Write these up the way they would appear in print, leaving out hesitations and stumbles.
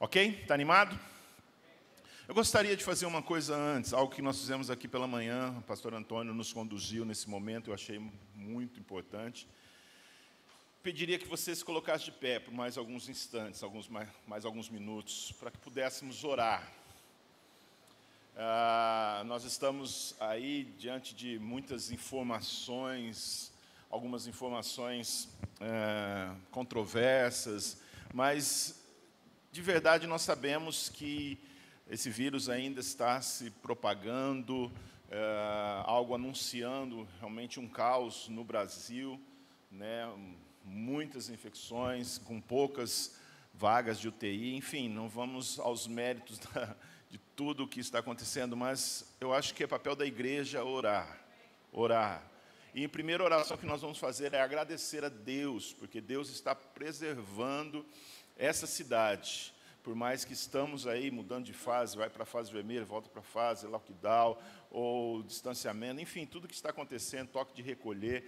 Ok? Está animado? Eu gostaria de fazer uma coisa antes, algo que nós fizemos aqui pela manhã, o pastor Antônio nos conduziu nesse momento, eu achei muito importante. Pediria que você se colocasse de pé por mais alguns instantes, mais alguns minutos, para que pudéssemos orar. Nós estamos aí diante de muitas informações, algumas informações controversas, mas de verdade nós sabemos que esse vírus ainda está se propagando, algo anunciando realmente um caos no Brasil, né? Muitas infecções, com poucas vagas de UTI, enfim, não vamos aos méritos de tudo o que está acontecendo, mas eu acho que é papel da igreja orar. E a primeira oração que nós vamos fazer é agradecer a Deus, porque Deus está preservando essa cidade. Por mais que estamos aí mudando de fase, vai para a fase vermelha, volta para a fase lockdown, ou distanciamento, enfim, tudo que está acontecendo, toque de recolher,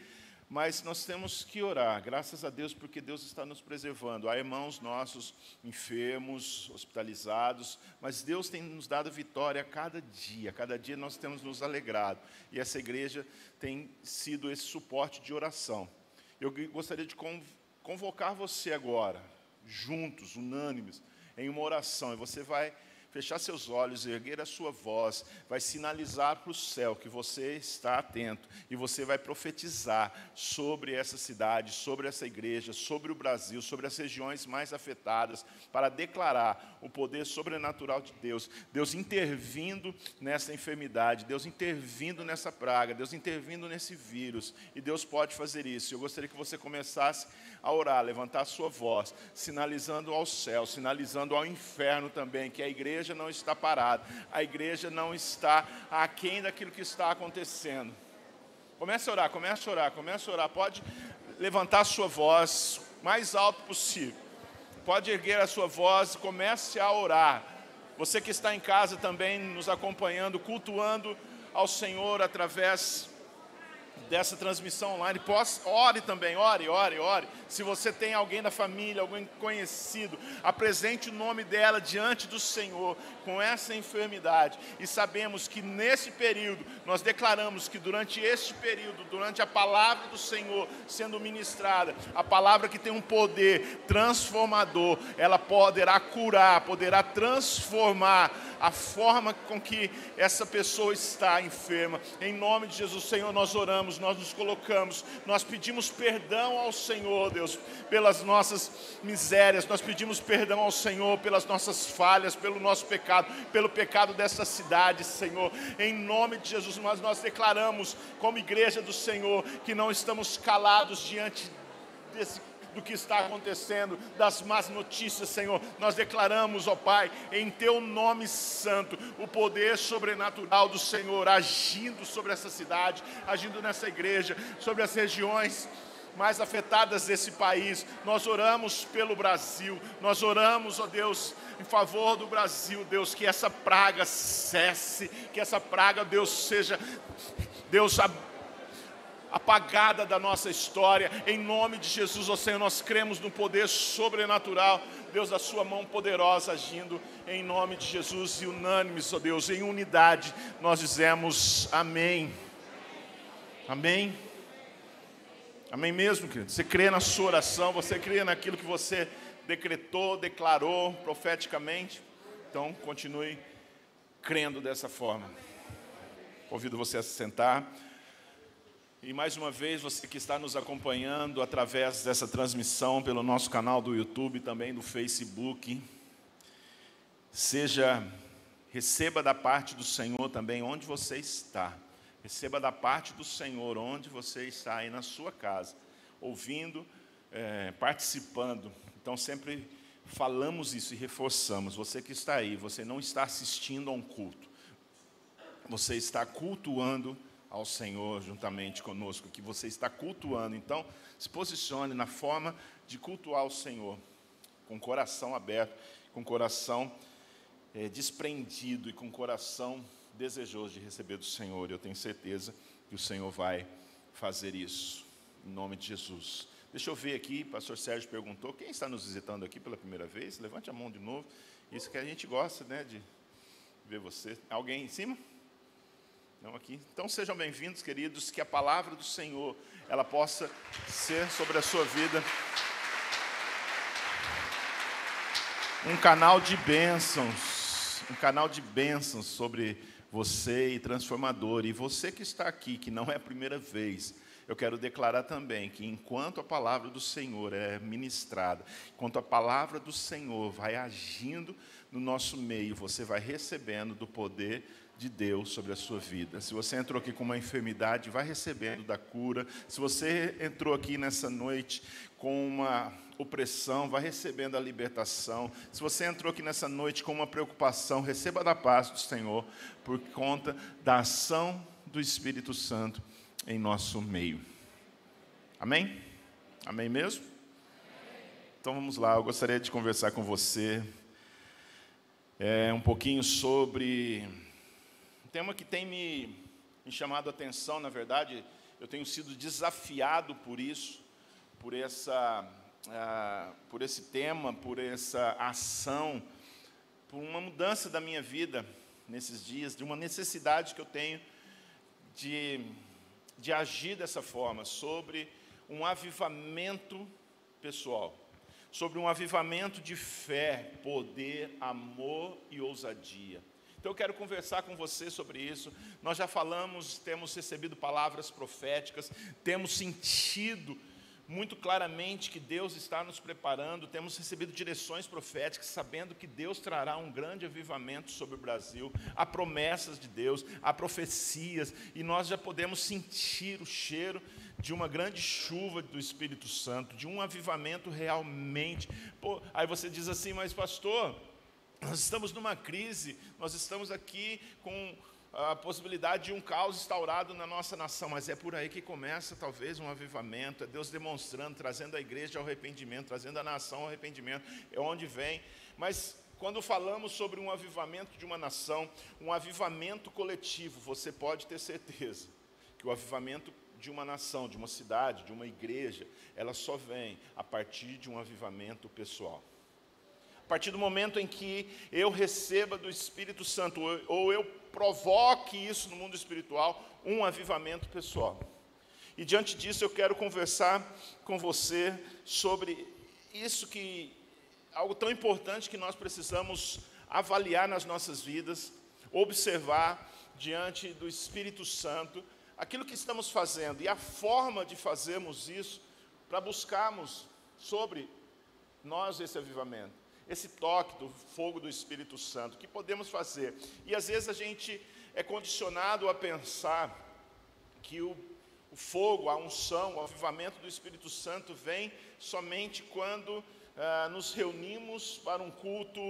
mas nós temos que orar, graças a Deus, porque Deus está nos preservando. Há irmãos nossos enfermos, hospitalizados, mas Deus tem nos dado vitória a cada dia nós temos nos alegrado, e essa igreja tem sido esse suporte de oração. Eu gostaria de convocar você agora, juntos, unânimes, em uma oração, e você vai fechar seus olhos, erguer a sua voz, vai sinalizar para o céu que você está atento, e você vai profetizar sobre essa cidade, sobre essa igreja, sobre o Brasil, sobre as regiões mais afetadas, para declarar o poder sobrenatural de Deus, Deus intervindo nessa enfermidade, Deus intervindo nessa praga, Deus intervindo nesse vírus, e Deus pode fazer isso. Eu gostaria que você começasse a orar, levantar a sua voz, sinalizando ao céu, sinalizando ao inferno também, que a igreja não está parada, a igreja não está aquém daquilo que está acontecendo. Comece a orar, pode levantar a sua voz o mais alto possível, pode erguer a sua voz, comece a orar. Você que está em casa também nos acompanhando, cultuando ao Senhor através dessa transmissão online, ore também, ore. Se você tem alguém da família, alguém conhecido, apresente o nome dela diante do Senhor com essa enfermidade. E sabemos que nesse período, nós declaramos que durante este período, durante a palavra do Senhor sendo ministrada, a palavra que tem um poder transformador, ela poderá curar, poderá transformar a forma com que essa pessoa está enferma. Em nome de Jesus, Senhor, nós oramos, nós nos colocamos, nós pedimos perdão ao Senhor, Deus, pelas nossas misérias, nós pedimos perdão ao Senhor pelas nossas falhas, pelo nosso pecado, pelo pecado dessa cidade, Senhor. Em nome de Jesus, mas nós declaramos, como igreja do Senhor, que não estamos calados diante do que está acontecendo, das más notícias, Senhor. Nós declaramos, ó Pai, em Teu nome santo, o poder sobrenatural do Senhor, agindo sobre essa cidade, agindo nessa igreja, sobre as regiões mais afetadas desse país. Nós oramos pelo Brasil, nós oramos, ó Deus, em favor do Brasil, Deus, que essa praga cesse, que essa praga, Deus, seja, Deus, apagada da nossa história. Em nome de Jesus, ó Senhor, nós cremos no poder sobrenatural, Deus, da sua mão poderosa agindo, em nome de Jesus, e unânimes, ó Deus, em unidade, nós dizemos amém. Amém? Amém mesmo, querido? Você crê na sua oração, você crê naquilo que você decretou, declarou profeticamente? Então, continue crendo dessa forma. Convido você a se sentar. E mais uma vez, você que está nos acompanhando através dessa transmissão pelo nosso canal do YouTube, também do Facebook, receba da parte do Senhor também onde você está. Receba da parte do Senhor onde você está aí na sua casa, ouvindo, participando. Então sempre falamos isso e reforçamos. Você que está aí, você não está assistindo a um culto, você está cultuando ao Senhor juntamente conosco, que você está cultuando. Então, se posicione na forma de cultuar o Senhor, com o coração aberto, com o coração desprendido e com o coração desejoso de receber do Senhor. Eu tenho certeza que o Senhor vai fazer isso, em nome de Jesus. Deixa eu ver aqui, o pastor Sérgio perguntou, quem está nos visitando aqui pela primeira vez? Levante a mão de novo. Isso que a gente gosta, né, de ver você. Alguém em cima? Não, aqui. Então sejam bem-vindos, queridos, que a palavra do Senhor, ela possa ser sobre a sua vida um canal de bênçãos sobre você e transformador. E você que está aqui, que não é a primeira vez, eu quero declarar também que enquanto a palavra do Senhor é ministrada, enquanto a palavra do Senhor vai agindo no nosso meio, você vai recebendo do poder de Deus sobre a sua vida. Se você entrou aqui com uma enfermidade, vai recebendo da cura. Se você entrou aqui nessa noite com uma opressão, vai recebendo a libertação. Se você entrou aqui nessa noite com uma preocupação, receba da paz do Senhor, por conta da ação do Espírito Santo em nosso meio. Amém? Amém mesmo? Então vamos lá, eu gostaria de conversar com você um pouquinho sobre um tema que tem me chamado a atenção. Na verdade, eu tenho sido desafiado por isso, por esse tema, por essa ação, por uma mudança da minha vida nesses dias, de uma necessidade que eu tenho de agir dessa forma, sobre um avivamento pessoal, sobre um avivamento de fé, poder, amor e ousadia. Então eu quero conversar com você sobre isso. Nós já falamos, temos recebido palavras proféticas, temos sentido muito claramente que Deus está nos preparando, temos recebido direções proféticas, sabendo que Deus trará um grande avivamento sobre o Brasil. Há promessas de Deus, há profecias, e nós já podemos sentir o cheiro de uma grande chuva do Espírito Santo, de um avivamento realmente. Aí você diz assim, mas pastor, nós estamos numa crise, nós estamos aqui com a possibilidade de um caos instaurado na nossa nação, mas é por aí que começa talvez um avivamento, é Deus demonstrando, trazendo a igreja ao arrependimento, trazendo a nação ao arrependimento, é onde vem. Mas quando falamos sobre um avivamento de uma nação, um avivamento coletivo, você pode ter certeza que o avivamento de uma nação, de uma cidade, de uma igreja, ela só vem a partir de um avivamento pessoal. A partir do momento em que eu receba do Espírito Santo, ou eu provoque isso no mundo espiritual, um avivamento pessoal. E diante disso eu quero conversar com você sobre isso, que algo tão importante que nós precisamos avaliar nas nossas vidas, observar diante do Espírito Santo, aquilo que estamos fazendo e a forma de fazermos isso, para buscarmos sobre nós esse avivamento, esse toque do fogo do Espírito Santo, que podemos fazer. E às vezes a gente é condicionado a pensar que o fogo, a unção, o avivamento do Espírito Santo vem somente quando nos reunimos para um culto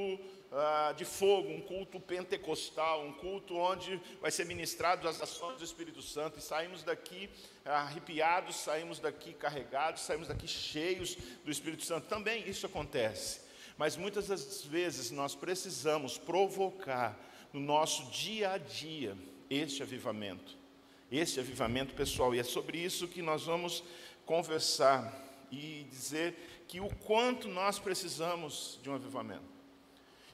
de fogo, um culto pentecostal, um culto onde vai ser ministrado as ações do Espírito Santo, e saímos daqui arrepiados, saímos daqui carregados, saímos daqui cheios do Espírito Santo. Também isso acontece, mas muitas das vezes nós precisamos provocar no nosso dia a dia este avivamento pessoal, e é sobre isso que nós vamos conversar e dizer que o quanto nós precisamos de um avivamento.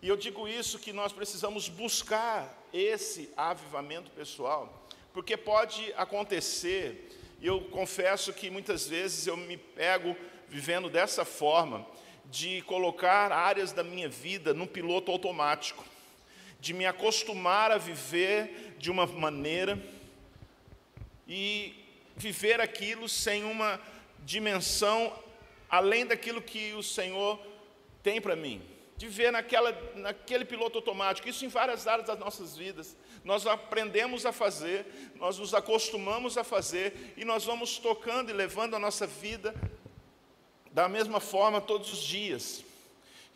E eu digo isso, que nós precisamos buscar esse avivamento pessoal, porque pode acontecer, e eu confesso que muitas vezes eu me pego vivendo dessa forma, de colocar áreas da minha vida no piloto automático, de me acostumar a viver de uma maneira e viver aquilo sem uma dimensão além daquilo que o Senhor tem para mim, de viver naquele piloto automático. Isso em várias áreas das nossas vidas. Nós aprendemos a fazer, nós nos acostumamos a fazer, e nós vamos tocando e levando a nossa vida da mesma forma todos os dias.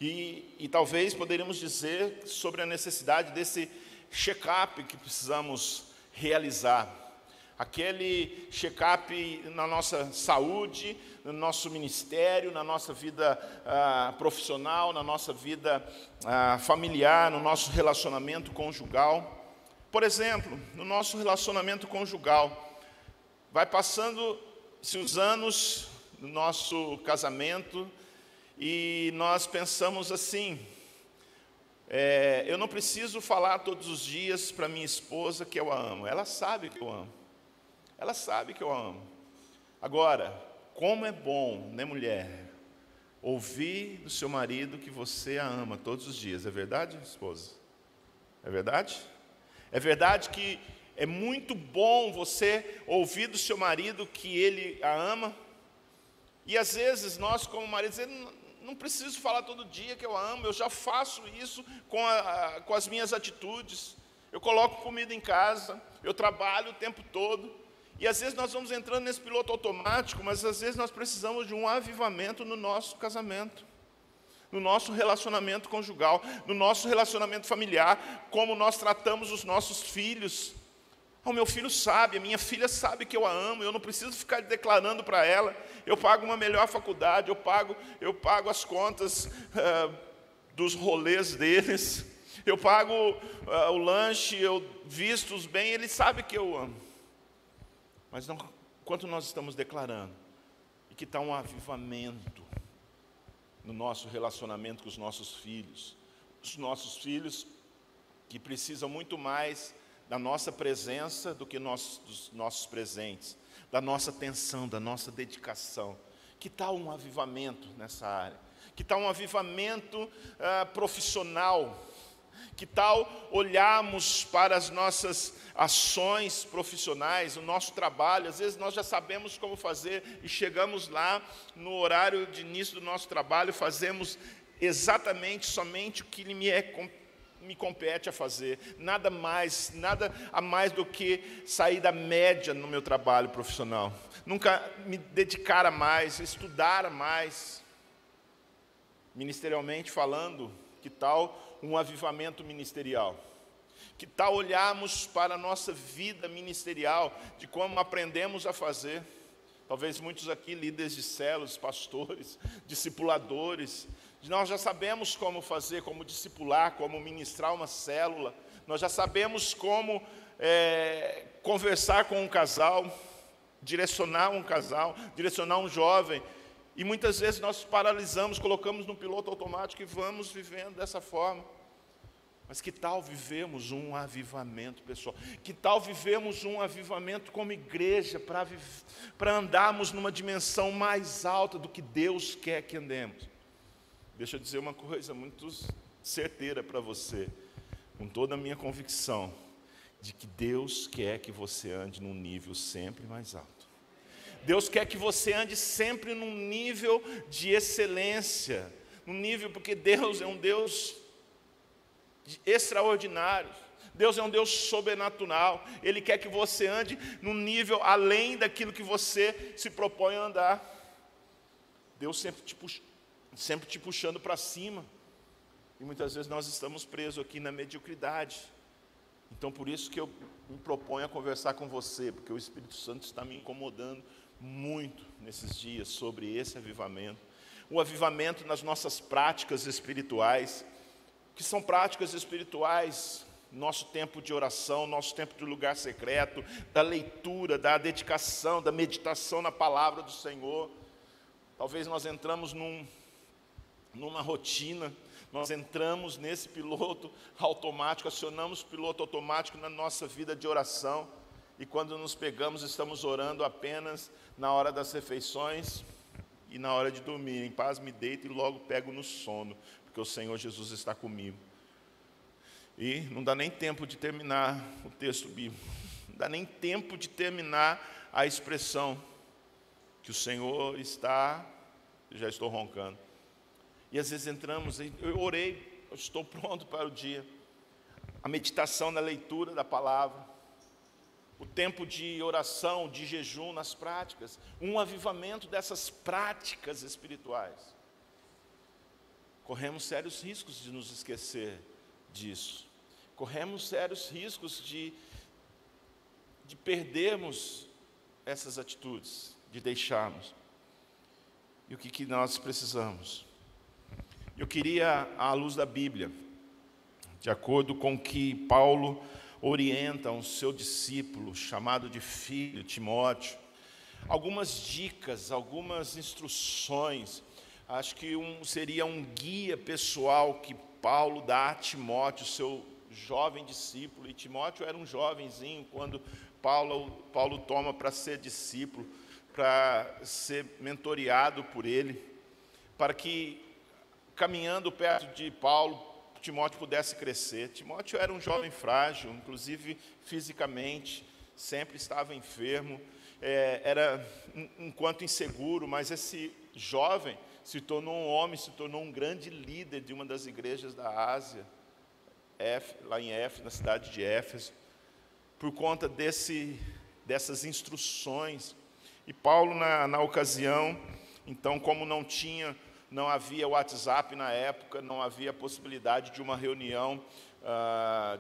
E talvez poderíamos dizer sobre a necessidade desse check-up que precisamos realizar. Aquele check-up na nossa saúde, no nosso ministério, na nossa vida profissional, na nossa vida familiar, no nosso relacionamento conjugal. Por exemplo, no nosso relacionamento conjugal, vai passando-se os anos no nosso casamento e nós pensamos assim, eu não preciso falar todos os dias para minha esposa que eu a amo, ela sabe que eu amo, ela sabe que eu a amo. Agora, como é bom, né, mulher, ouvir do seu marido que você a ama todos os dias, é verdade, esposa? É verdade? É verdade que é muito bom você ouvir do seu marido que ele a ama? E às vezes nós como marido dizemos, não preciso falar todo dia que eu a amo, eu já faço isso com as minhas atitudes. Eu coloco comida em casa, eu trabalho o tempo todo. E às vezes nós vamos entrando nesse piloto automático, mas às vezes nós precisamos de um avivamento no nosso casamento, no nosso relacionamento conjugal, no nosso relacionamento familiar, como nós tratamos os nossos filhos. O meu filho sabe, a minha filha sabe que eu a amo, eu não preciso ficar declarando para ela, eu pago uma melhor faculdade, eu pago as contas dos rolês deles, eu pago o lanche, eu visto os bens, ele sabe que eu amo. Mas não, enquanto nós estamos declarando, e que está um avivamento no nosso relacionamento com os nossos filhos que precisam muito mais da nossa presença do que dos nossos presentes, da nossa atenção, da nossa dedicação. Que tal um avivamento nessa área? Que tal um avivamento profissional? Que tal olharmos para as nossas ações profissionais, o nosso trabalho? Às vezes nós já sabemos como fazer e chegamos lá no horário de início do nosso trabalho, fazemos exatamente somente o que me compete a fazer, nada a mais do que sair da média no meu trabalho profissional, nunca me dedicar a mais, estudar a mais. Ministerialmente falando, que tal um avivamento ministerial? Que tal olharmos para a nossa vida ministerial, de como aprendemos a fazer? Talvez muitos aqui, líderes de células, pastores, discipuladores, nós já sabemos como fazer, como discipular, como ministrar uma célula, nós já sabemos como conversar com um casal, direcionar um jovem, e muitas vezes nós paralisamos, colocamos no piloto automático e vamos vivendo dessa forma. Mas que tal vivemos um avivamento, pessoal? Que tal vivemos um avivamento como igreja, para andarmos numa dimensão mais alta do que Deus quer que andemos? Deixa eu dizer uma coisa muito certeira para você, com toda a minha convicção, de que Deus quer que você ande num nível sempre mais alto. Deus quer que você ande sempre num nível de excelência, porque Deus é um Deus extraordinário, Deus é um Deus sobrenatural, Ele quer que você ande num nível além daquilo que você se propõe a andar. Deus sempre te puxando para cima, e muitas vezes nós estamos presos aqui na mediocridade. Então por isso que eu me proponho a conversar com você, porque o Espírito Santo está me incomodando muito nesses dias sobre esse avivamento, o avivamento nas nossas práticas espirituais, que são práticas espirituais, nosso tempo de oração, nosso tempo de lugar secreto, da leitura, da dedicação, da meditação na palavra do Senhor. Talvez nós entramos numa rotina, nós entramos nesse piloto automático, acionamos o piloto automático na nossa vida de oração, e quando nos pegamos, estamos orando apenas na hora das refeições e na hora de dormir. Em paz me deito e logo pego no sono, porque o Senhor Jesus está comigo. E não dá nem tempo de terminar o texto bíblico, não dá nem tempo de terminar a expressão que o Senhor está, já estou roncando. E às vezes entramos, eu orei, eu estou pronto para o dia. A meditação na leitura da palavra, o tempo de oração, de jejum nas práticas, um avivamento dessas práticas espirituais. Corremos sérios riscos de nos esquecer disso. Corremos sérios riscos de perdermos essas atitudes, de deixarmos. E o que nós precisamos? Eu queria, à luz da Bíblia, de acordo com o que Paulo orienta um seu discípulo, chamado de filho, Timóteo, algumas dicas, algumas instruções. Acho que seria um guia pessoal que Paulo dá a Timóteo, seu jovem discípulo. E Timóteo era um jovenzinho quando Paulo toma para ser discípulo, para ser mentoreado por ele, para que, caminhando perto de Paulo, Timóteo pudesse crescer. Timóteo era um jovem frágil, inclusive fisicamente, sempre estava enfermo, era enquanto inseguro, mas esse jovem se tornou um homem, se tornou um grande líder de uma das igrejas da Ásia, lá em Éfeso, na cidade de Éfeso, por conta dessas instruções. E Paulo, na ocasião, então, como não havia WhatsApp na época, não havia possibilidade de uma reunião,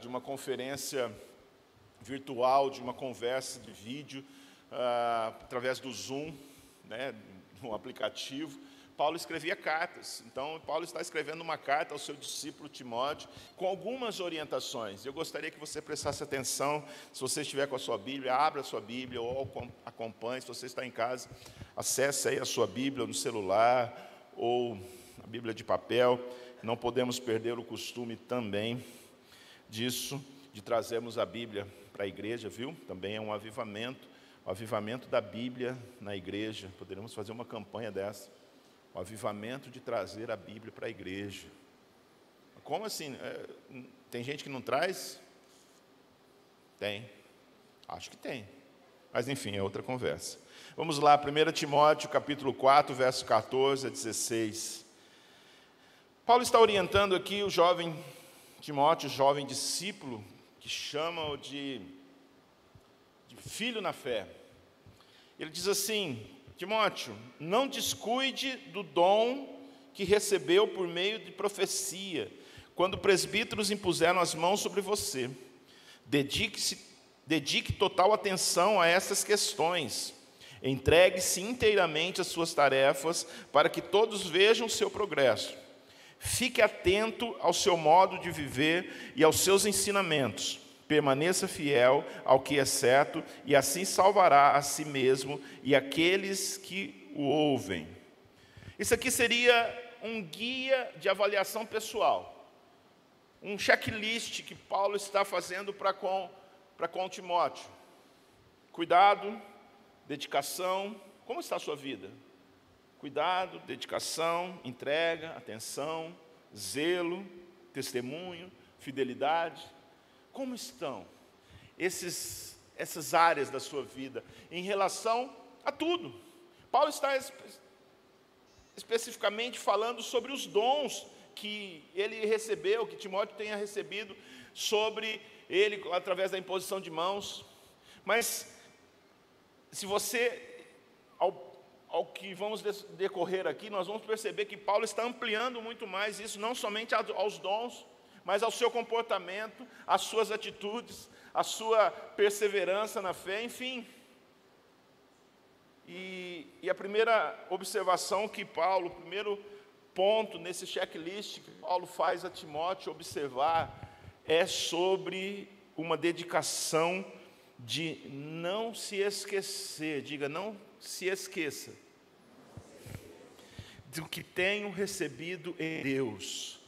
de uma conferência virtual, de uma conversa de vídeo, através do Zoom, né, um aplicativo. Paulo escrevia cartas. Então, Paulo está escrevendo uma carta ao seu discípulo Timóteo, com algumas orientações. Eu gostaria que você prestasse atenção. Se você estiver com a sua Bíblia, abra a sua Bíblia ou acompanhe. Se você está em casa, acesse aí a sua Bíblia no celular ou a Bíblia de papel. Não podemos perder o costume também disso, de trazermos a Bíblia para a igreja, viu? Também é um avivamento, o avivamento da Bíblia na igreja. Poderíamos fazer uma campanha dessa. O avivamento de trazer a Bíblia para a igreja. Como assim? Tem gente que não traz? Tem. Acho que tem. Mas enfim, é outra conversa. Vamos lá, 1 Timóteo, capítulo 4, verso 14 a 16. Paulo está orientando aqui o jovem Timóteo, o jovem discípulo, que chama-o de filho na fé. Ele diz assim: Timóteo, não descuide do dom que recebeu por meio de profecia, quando presbíteros impuseram as mãos sobre você. Dedique total atenção a essas questões. Entregue-se inteiramente às suas tarefas, para que todos vejam o seu progresso. Fique atento ao seu modo de viver e aos seus ensinamentos. Permaneça fiel ao que é certo, e assim salvará a si mesmo e aqueles que o ouvem. Isso aqui seria um guia de avaliação pessoal, um checklist que Paulo está fazendo para com Timóteo. Cuidado, dedicação. Como está a sua vida? Cuidado, dedicação, entrega, atenção, zelo, testemunho, fidelidade. Como estão essas áreas da sua vida em relação a tudo? Paulo está especificamente falando sobre os dons que ele recebeu, que Timóteo tenha recebido sobre ele através da imposição de mãos. Mas se você, ao que vamos decorrer aqui, nós vamos perceber que Paulo está ampliando muito mais isso, não somente aos dons, mas ao seu comportamento, às suas atitudes, à sua perseverança na fé, enfim. E a primeira observação que Paulo, o primeiro ponto nesse checklist que Paulo faz a Timóteo observar, é sobre uma dedicação de não se esquecer, diga, não se esqueça, do que tenho recebido em Deus.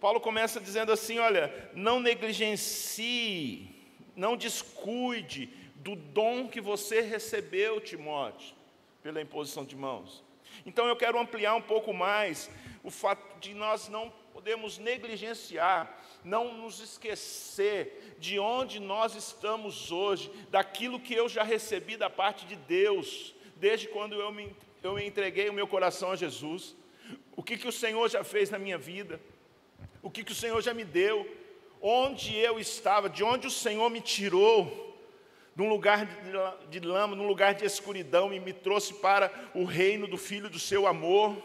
Paulo começa dizendo assim, olha, não negligencie, não descuide do dom que você recebeu, Timóteo, pela imposição de mãos. Então eu quero ampliar um pouco mais o fato de nós não podemos negligenciar, não nos esquecer de onde nós estamos hoje, daquilo que eu já recebi da parte de Deus, desde quando eu me entreguei o meu coração a Jesus, o que o Senhor já fez na minha vida, o que o Senhor já me deu, onde eu estava, de onde o Senhor me tirou, num lugar de lama, num lugar de escuridão, e me trouxe para o reino do Filho do seu amor.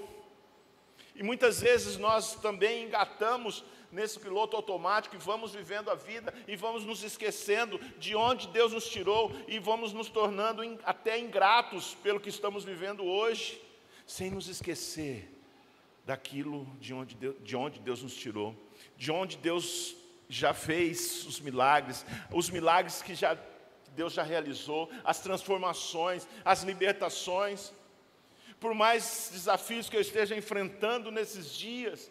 E muitas vezes nós também engatamos nesse piloto automático e vamos vivendo a vida e vamos nos esquecendo de onde Deus nos tirou e vamos nos tornando até ingratos pelo que estamos vivendo hoje, sem nos esquecer daquilo de onde Deus nos tirou, de onde Deus já fez os milagres que Deus já realizou, as transformações, as libertações. Por mais desafios que eu esteja enfrentando nesses dias,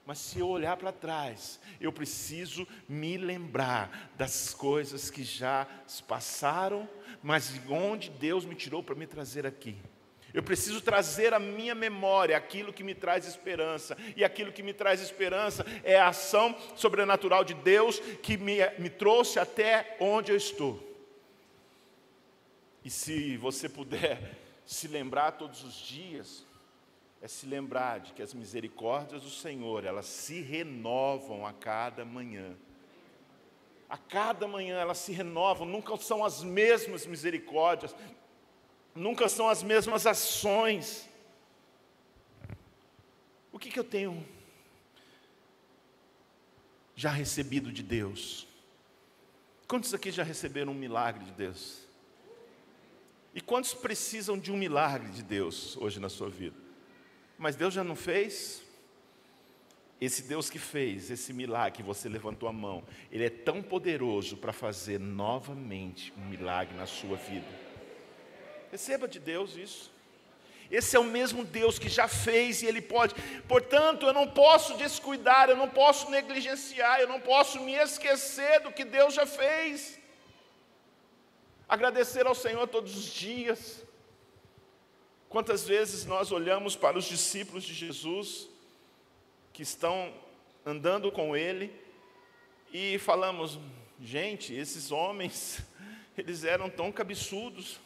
mas se eu olhar para trás, eu preciso me lembrar das coisas que já se passaram, mas de onde Deus me tirou para me trazer aqui. Eu preciso trazer à minha memória aquilo que me traz esperança, e aquilo que me traz esperança é a ação sobrenatural de Deus que me trouxe até onde eu estou. E se você puder se lembrar todos os dias, é se lembrar de que as misericórdias do Senhor, elas se renovam a cada manhã. A cada manhã elas se renovam, nunca são as mesmas misericórdias, nunca são as mesmas ações. O que eu tenho já recebido de Deus? Quantos aqui já receberam um milagre de Deus? E quantos precisam de um milagre de Deus hoje na sua vida? Mas Deus já não fez? Esse Deus que fez esse milagre, que você levantou a mão, Ele é tão poderoso para fazer novamente um milagre na sua vida. Receba de Deus isso. Esse é o mesmo Deus que já fez e Ele pode. Portanto, eu não posso descuidar, eu não posso negligenciar, eu não posso me esquecer do que Deus já fez. Agradecer ao Senhor todos os dias. Quantas vezes nós olhamos para os discípulos de Jesus, que estão andando com Ele, e falamos, gente, esses homens, eles eram tão cabeçudos,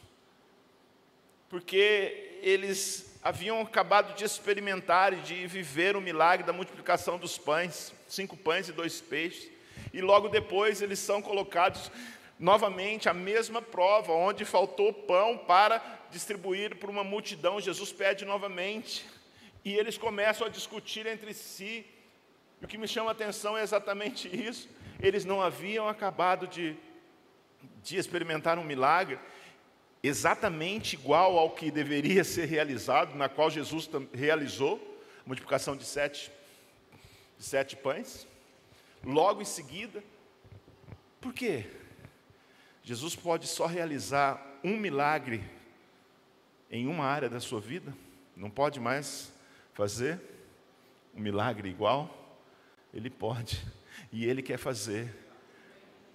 porque eles haviam acabado de experimentar e de viver o milagre da multiplicação dos pães, 5 pães e 2 peixes, e logo depois eles são colocados novamente a mesma prova, onde faltou pão para distribuir para uma multidão. Jesus pede novamente, e eles começam a discutir entre si. E o que me chama a atenção é exatamente isso. Eles não haviam acabado de experimentar um milagre exatamente igual ao que deveria ser realizado, na qual Jesus realizou, a multiplicação de sete pães, logo em seguida. Por quê? Jesus pode só realizar um milagre em uma área da sua vida? Não pode mais fazer um milagre igual? Ele pode, e Ele quer fazer.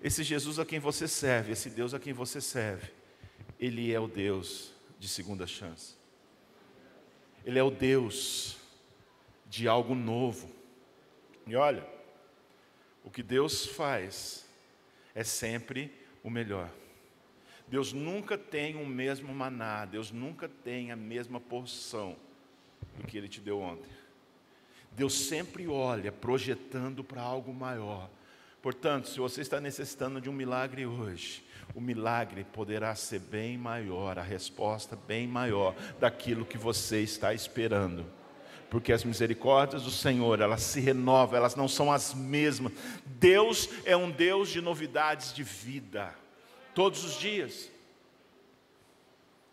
Esse Jesus a quem você serve, esse Deus a quem você serve, Ele é o Deus de segunda chance. Ele é o Deus de algo novo. E olha, o que Deus faz é sempre o melhor. Deus nunca tem o mesmo maná, Deus nunca tem a mesma porção do que Ele te deu ontem. Deus sempre olha projetando para algo maior. Portanto, se você está necessitando de um milagre hoje, o milagre poderá ser bem maior, a resposta bem maior daquilo que você está esperando. Porque as misericórdias do Senhor, elas se renovam, elas não são as mesmas. Deus é um Deus de novidades de vida, todos os dias.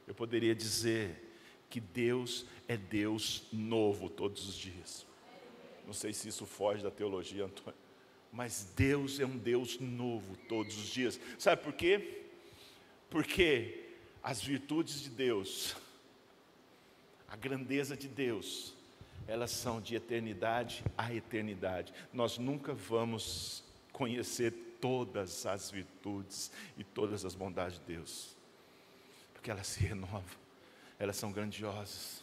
Eu poderia dizer que Deus é Deus novo todos os dias. Não sei se isso foge da teologia, Antônio, mas Deus é um Deus novo todos os dias. Sabe por quê? Porque as virtudes de Deus, a grandeza de Deus, elas são de eternidade a eternidade. Nós nunca vamos conhecer todas as virtudes e todas as bondades de Deus, porque elas se renovam, elas são grandiosas,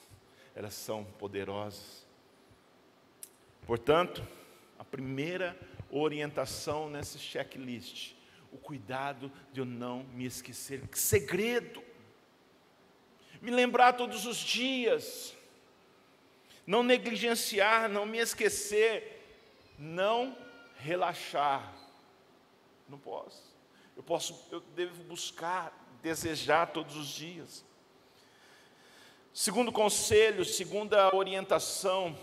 elas são poderosas. Portanto, a primeira orientação nesse checklist, o cuidado de eu não me esquecer. Que segredo! Me lembrar todos os dias, não negligenciar, não me esquecer, não relaxar. Não posso. Eu devo buscar, desejar todos os dias. Segundo conselho, segunda orientação,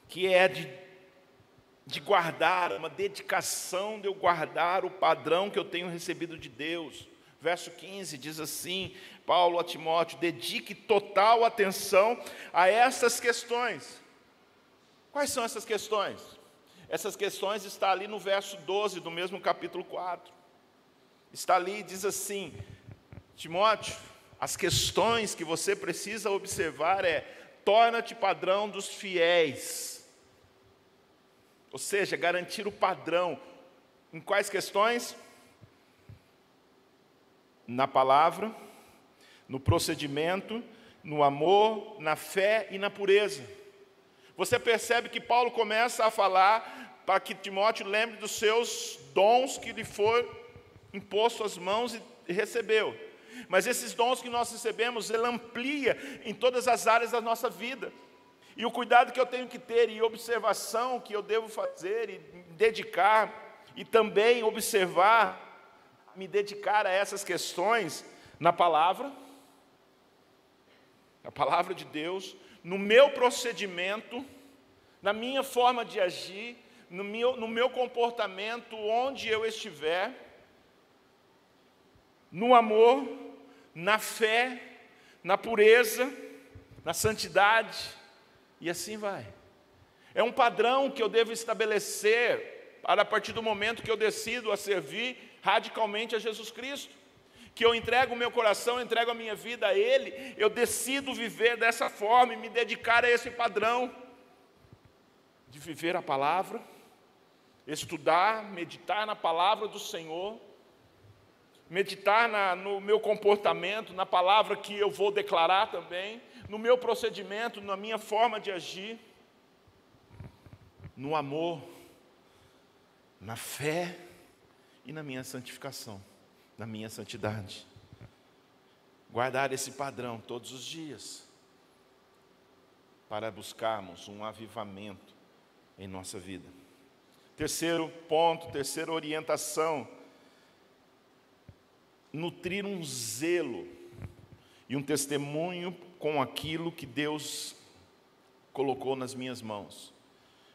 que é de guardar, uma dedicação de eu guardar o padrão que eu tenho recebido de Deus. Verso 15 diz assim, Paulo a Timóteo: dedique total atenção a essas questões. Quais são essas questões? Essas questões estão ali no verso 12 do mesmo capítulo 4. está ali e diz assim: Timóteo, as questões que você precisa observar torna-te padrão dos fiéis. Ou seja, garantir o padrão. Em quais questões? Na palavra, no procedimento, no amor, na fé e na pureza. Você percebe que Paulo começa a falar para que Timóteo lembre dos seus dons que lhe foi imposto às mãos e recebeu. Mas esses dons que nós recebemos, ele amplia em todas as áreas da nossa vida. E o cuidado que eu tenho que ter e observação que eu devo fazer e me dedicar, e também observar, me dedicar a essas questões na palavra de Deus, no meu procedimento, na minha forma de agir, no meu comportamento, onde eu estiver, no amor, na fé, na pureza, na santidade, e assim vai. É um padrão que eu devo estabelecer a partir do momento que eu decido a servir radicalmente a Jesus Cristo, que eu entrego o meu coração, entrego a minha vida a Ele, eu decido viver dessa forma e me dedicar a esse padrão de viver a palavra, estudar, meditar na palavra do Senhor, meditar no meu comportamento, na palavra que eu vou declarar também, no meu procedimento, na minha forma de agir, no amor, na fé e na minha santificação, na minha santidade. Guardar esse padrão todos os dias, para buscarmos um avivamento em nossa vida. Terceiro ponto, terceira orientação: nutrir um zelo e um testemunho com aquilo que Deus colocou nas minhas mãos.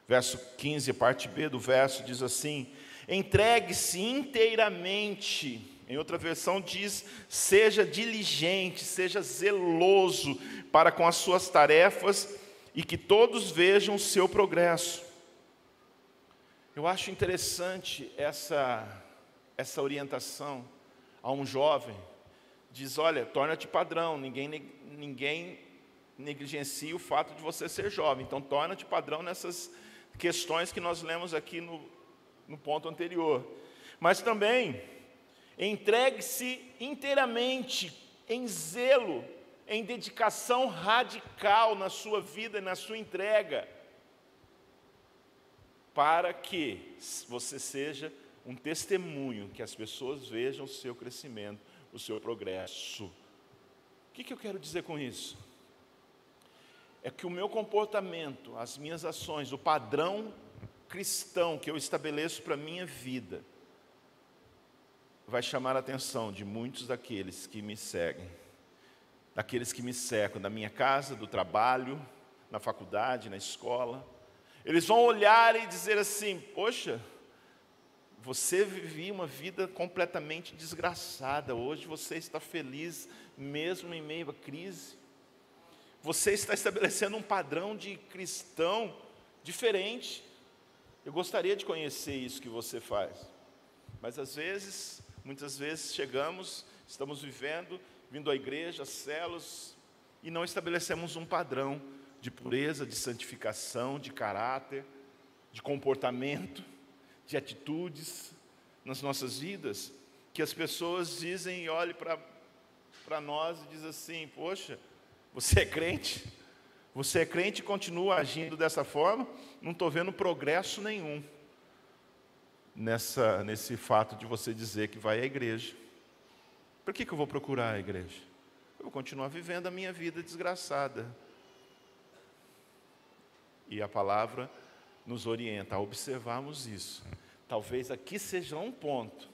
Verso 15, parte B do verso diz assim: entregue-se inteiramente. Em outra versão diz: seja diligente, seja zeloso para com as suas tarefas e que todos vejam o seu progresso. Eu acho interessante essa orientação a um jovem. Diz: olha, torna-te padrão, ninguém negligencia o fato de você ser jovem, então torna-te padrão nessas questões que nós lemos aqui no ponto anterior. Mas também, entregue-se inteiramente, em zelo, em dedicação radical na sua vida, na sua entrega, para que você seja um testemunho, que as pessoas vejam o seu crescimento, o seu progresso. O que eu quero dizer com isso? É que o meu comportamento, as minhas ações, o padrão cristão que eu estabeleço para a minha vida, vai chamar a atenção de muitos daqueles que me seguem, daqueles que me cercam, da minha casa, do trabalho, na faculdade, na escola. Eles vão olhar e dizer assim: poxa, você vivia uma vida completamente desgraçada, hoje você está feliz mesmo em meio à crise. Você está estabelecendo um padrão de cristão diferente. Eu gostaria de conhecer isso que você faz. Mas muitas vezes estamos vindo à igreja, células, e não estabelecemos um padrão de pureza, de santificação, de caráter, de comportamento, de atitudes nas nossas vidas, que as pessoas dizem e olhem para nós e dizem assim: poxa, você é crente? Você é crente e continua agindo dessa forma? Não estou vendo progresso nenhum nesse fato de você dizer que vai à igreja. Por que eu vou procurar a igreja? Eu vou continuar vivendo a minha vida desgraçada. E a palavra nos orienta a observarmos isso. Talvez aqui seja um ponto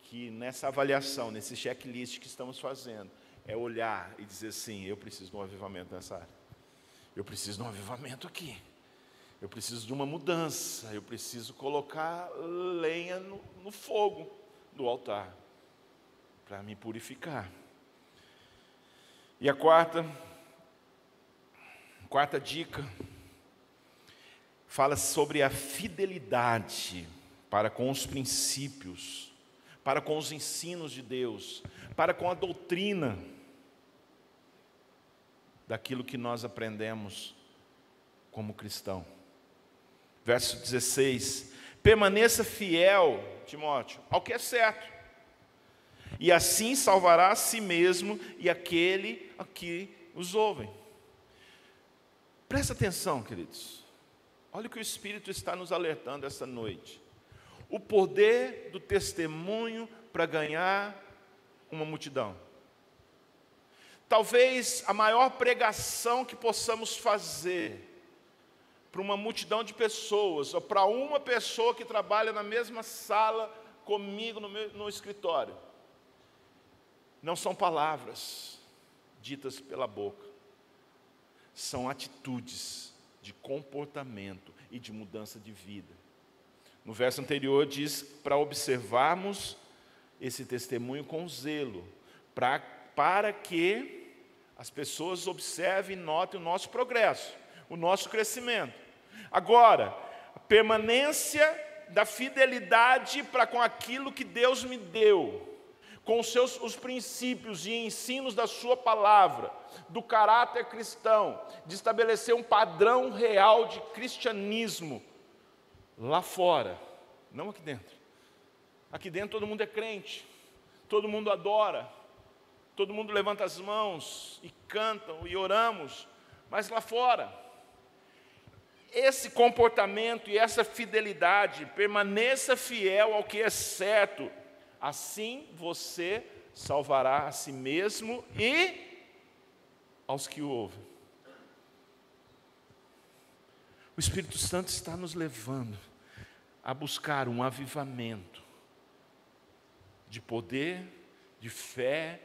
que nessa avaliação, nesse checklist que estamos fazendo, é olhar e dizer assim: eu preciso de um avivamento nessa área. Eu preciso de um avivamento aqui. Eu preciso de uma mudança. Eu preciso colocar lenha no fogo do altar para me purificar. E a quarta dica fala sobre a fidelidade para com os princípios, para com os ensinos de Deus, para com a doutrina daquilo que nós aprendemos como cristão. Verso 16: permaneça fiel, Timóteo, ao que é certo, e assim salvará a si mesmo e aquele a que os ouvem. Presta atenção, queridos. Olha o que o Espírito está nos alertando essa noite. O poder do testemunho para ganhar uma multidão. Talvez a maior pregação que possamos fazer para uma multidão de pessoas, ou para uma pessoa que trabalha na mesma sala comigo no escritório, não são palavras ditas pela boca, são atitudes de comportamento e de mudança de vida. No verso anterior diz para observarmos esse testemunho com zelo, para que as pessoas observem e notem o nosso progresso, o nosso crescimento. Agora, a permanência da fidelidade para com aquilo que Deus me deu, com os princípios e ensinos da sua palavra, do caráter cristão, de estabelecer um padrão real de cristianismo, lá fora, não aqui dentro. Aqui dentro todo mundo é crente, todo mundo adora, todo mundo levanta as mãos e cantam e oramos, mas lá fora, esse comportamento e essa fidelidade, permaneça fiel ao que é certo, assim você salvará a si mesmo e aos que o ouvem. O Espírito Santo está nos levando a buscar um avivamento de poder, de fé,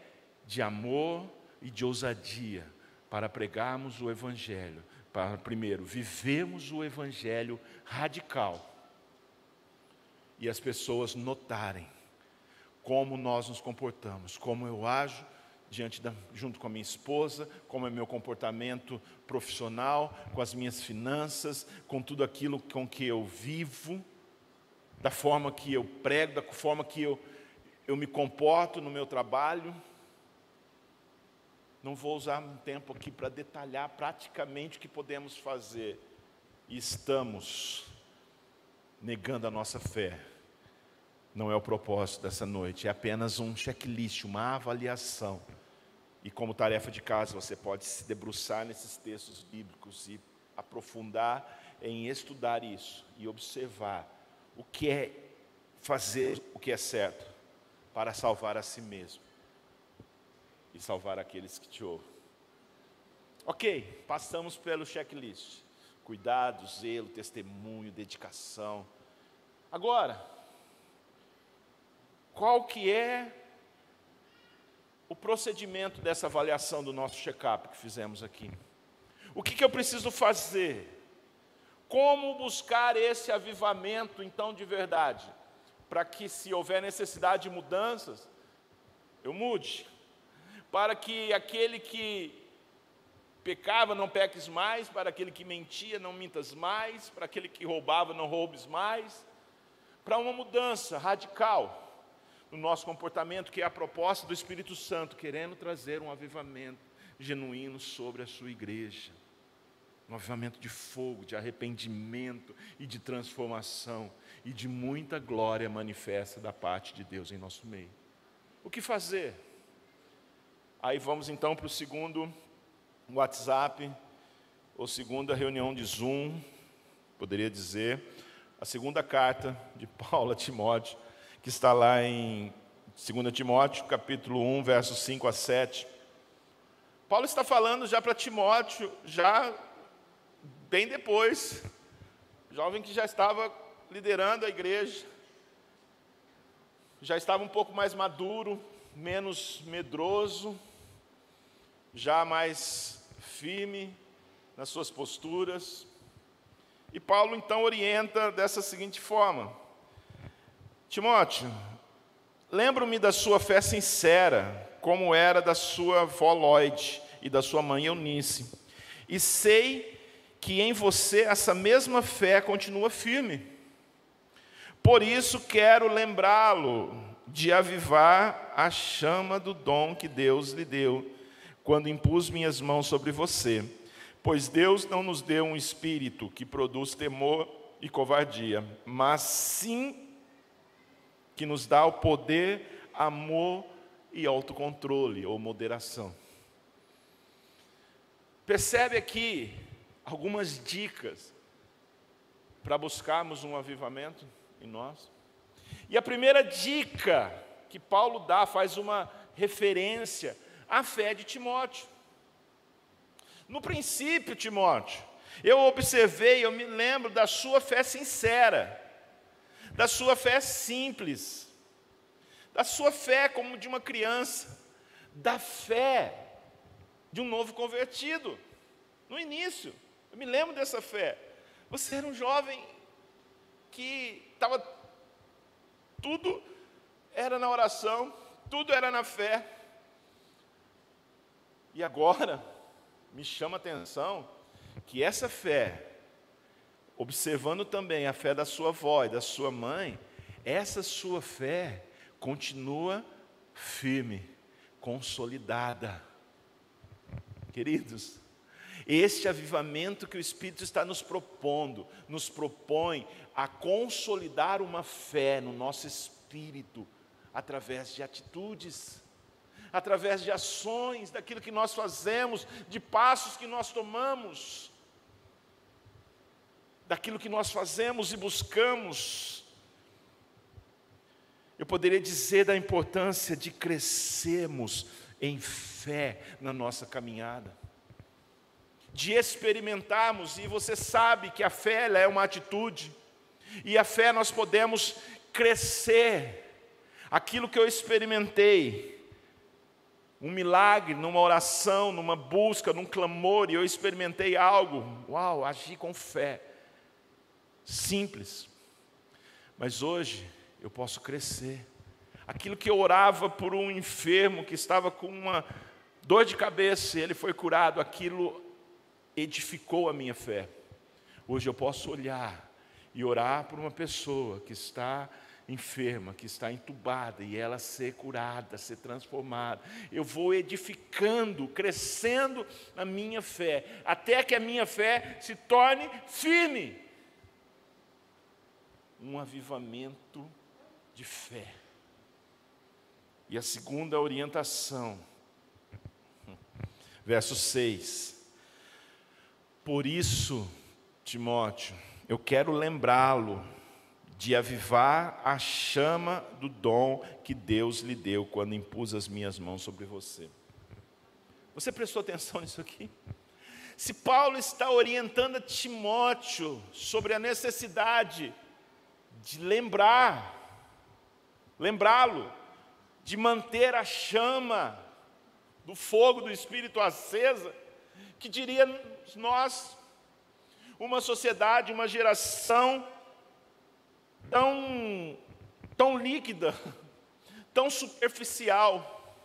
de amor e de ousadia para pregarmos o Evangelho, para primeiro vivermos o Evangelho radical e as pessoas notarem como nós nos comportamos, como eu ajo junto com a minha esposa, como é meu comportamento profissional, com as minhas finanças, com tudo aquilo com que eu vivo, da forma que eu prego, da forma que eu me comporto no meu trabalho. Não vou usar um tempo aqui para detalhar praticamente o que podemos fazer. E estamos negando a nossa fé. Não é o propósito dessa noite, é apenas um checklist, uma avaliação. E como tarefa de casa, você pode se debruçar nesses textos bíblicos e aprofundar em estudar isso e observar o que é fazer o que é certo para salvar a si mesmo e salvar aqueles que te ouvem. Ok, passamos pelo checklist. Cuidado, zelo, testemunho, dedicação. Agora, qual que é o procedimento dessa avaliação do nosso check-up que fizemos aqui? O que eu preciso fazer? Como buscar esse avivamento, então, de verdade? Para que, se houver necessidade de mudanças, eu mude. Para que aquele que pecava não peques mais, para aquele que mentia não mintas mais, para aquele que roubava não roubes mais. Para uma mudança radical no nosso comportamento, que é a proposta do Espírito Santo, querendo trazer um avivamento genuíno sobre a sua igreja. Um avivamento de fogo, de arrependimento e de transformação e de muita glória manifesta da parte de Deus em nosso meio. O que fazer? Aí vamos então para o segundo WhatsApp, ou segunda reunião de Zoom, poderia dizer, a segunda carta de Paulo a Timóteo, que está lá em 2 Timóteo, capítulo 1, versos 5 a 7. Paulo está falando já para Timóteo, já bem depois, jovem que já estava liderando a igreja, já estava um pouco mais maduro, menos medroso, já mais firme nas suas posturas. E Paulo então orienta dessa seguinte forma: Timóteo, lembro-me da sua fé sincera, como era da sua avó Loide e da sua mãe Eunice, e sei que em você essa mesma fé continua firme. Por isso quero lembrá-lo de avivar a chama do dom que Deus lhe deu, quando impus minhas mãos sobre você. Pois Deus não nos deu um espírito que produz temor e covardia, mas sim que nos dá o poder, amor e autocontrole ou moderação. Percebe aqui algumas dicas para buscarmos um avivamento em nós? E a primeira dica que Paulo dá, faz uma referência à fé de Timóteo. No princípio, Timóteo, eu observei, eu me lembro da sua fé sincera, da sua fé simples, da sua fé como de uma criança, da fé de um novo convertido. No início, eu me lembro dessa fé. Você era um jovem que estava, tudo era na oração, tudo era na fé. E agora, me chama a atenção que essa fé, observando também a fé da sua avó e da sua mãe, essa sua fé continua firme, consolidada. Queridos, este avivamento que o Espírito está nos propondo, nos propõe a consolidar uma fé no nosso espírito, através de atitudes, através de ações, daquilo que nós fazemos, de passos que nós tomamos, daquilo que nós fazemos e buscamos. Eu poderia dizer da importância de crescermos em fé na nossa caminhada, de experimentarmos, e você sabe que a fé ela é uma atitude, e a fé nós podemos crescer. Aquilo que eu experimentei, um milagre, numa oração, numa busca, num clamor, e eu experimentei algo, uau, agi com fé, simples, mas hoje eu posso crescer. Aquilo que eu orava por um enfermo que estava com uma dor de cabeça, e ele foi curado, aquilo edificou a minha fé. Hoje eu posso olhar e orar por uma pessoa que está enferma, que está entubada, e ela ser curada, ser transformada. Eu vou edificando, crescendo a minha fé, até que a minha fé se torne firme. Um avivamento de fé. E a segunda orientação, verso 6. Por isso, Timóteo, eu quero lembrá-lo de avivar a chama do dom que Deus lhe deu quando impus as minhas mãos sobre você. Você prestou atenção nisso aqui? Se Paulo está orientando a Timóteo sobre a necessidade de lembrá-lo, de manter a chama do fogo do Espírito acesa, que diríamos nós, uma sociedade, uma geração tão líquida, tão superficial,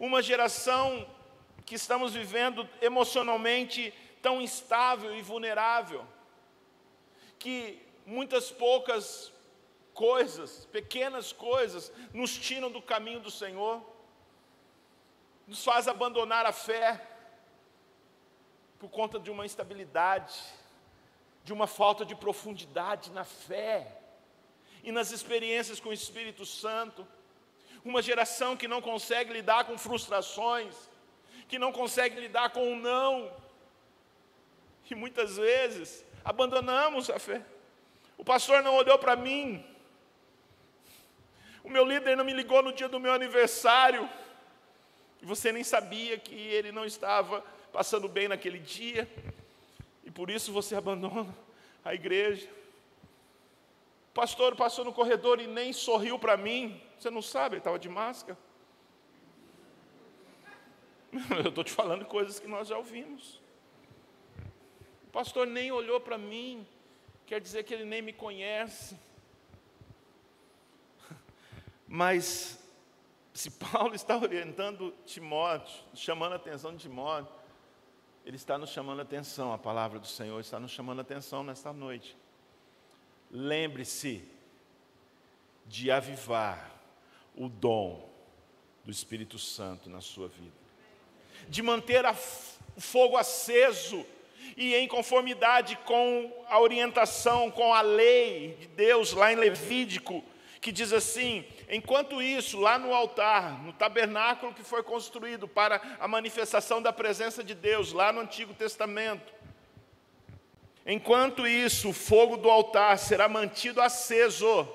uma geração que estamos vivendo emocionalmente tão instável e vulnerável, que muitas poucas coisas, pequenas coisas, nos tiram do caminho do Senhor, nos faz abandonar a fé, por conta de uma instabilidade, de uma falta de profundidade na fé e nas experiências com o Espírito Santo. Uma geração que não consegue lidar com frustrações, que não consegue lidar com o não, e muitas vezes abandonamos a fé. O pastor não olhou para mim, o meu líder não me ligou no dia do meu aniversário, e você nem sabia que ele não estava passando bem naquele dia, e por isso você abandona a igreja. O pastor passou no corredor e nem sorriu para mim, você não sabe, ele estava de máscara. Eu estou te falando coisas que nós já ouvimos. O pastor nem olhou para mim, quer dizer que ele nem me conhece. Mas, se Paulo está orientando Timóteo, chamando a atenção de Timóteo, ele está nos chamando a atenção, a palavra do Senhor está nos chamando a atenção nesta noite. Lembre-se de avivar o dom do Espírito Santo na sua vida, de manter o fogo aceso e em conformidade com a orientação, com a lei de Deus lá em Levítico, que diz assim: enquanto isso, lá no altar, no tabernáculo que foi construído para a manifestação da presença de Deus, lá no Antigo Testamento, enquanto isso, o fogo do altar será mantido aceso,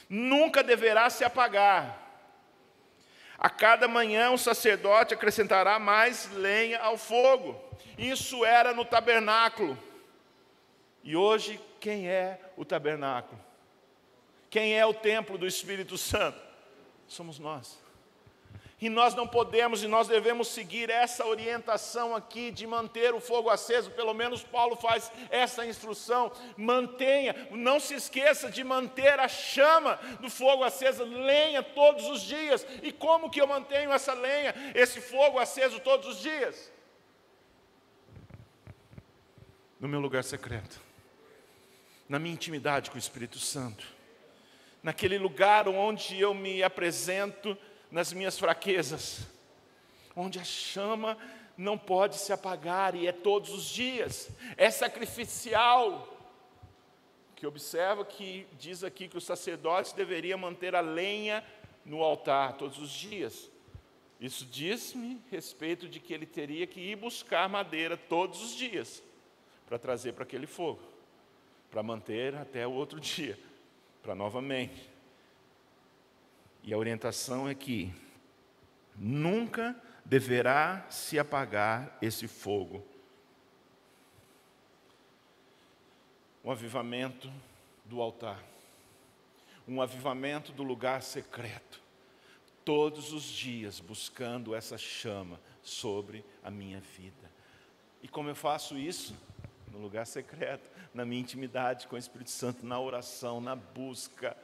nunca deverá se apagar. A cada manhã o sacerdote acrescentará mais lenha ao fogo. Isso era no tabernáculo. E hoje, quem é o tabernáculo? Quem é o templo do Espírito Santo? Somos nós. E nós não podemos e nós devemos seguir essa orientação aqui de manter o fogo aceso. Pelo menos Paulo faz essa instrução. Mantenha, não se esqueça de manter a chama do fogo acesa, lenha todos os dias. E como que eu mantenho essa lenha, esse fogo aceso todos os dias? No meu lugar secreto, na minha intimidade com o Espírito Santo, naquele lugar onde eu me apresento nas minhas fraquezas, onde a chama não pode se apagar, e é todos os dias, é sacrificial. Que observa que diz aqui que os sacerdotes deveriam manter a lenha no altar todos os dias. Isso diz-me respeito de que ele teria que ir buscar madeira todos os dias, para trazer para aquele fogo, para manter até o outro dia, para novamente. E a orientação é que nunca deverá se apagar esse fogo. Um avivamento do altar, um avivamento do lugar secreto, todos os dias buscando essa chama sobre a minha vida. E como eu faço isso? No lugar secreto, na minha intimidade com o Espírito Santo, na oração, na busca.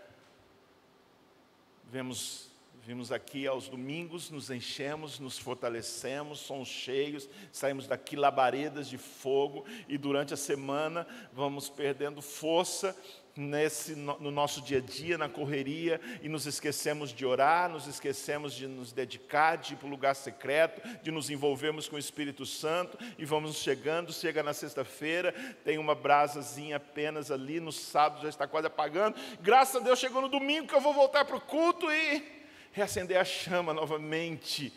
Vimos aqui aos domingos, nos enchemos, nos fortalecemos, somos cheios, saímos daqui labaredas de fogo, e durante a semana vamos perdendo força no nosso dia a dia, na correria, e nos esquecemos de orar, nos esquecemos de nos dedicar, de ir para o lugar secreto, de nos envolvermos com o Espírito Santo, e vamos chegando, chega na sexta-feira, tem uma brasazinha apenas ali, no sábado já está quase apagando, graças a Deus chegou no domingo que eu vou voltar para o culto e reacender a chama novamente.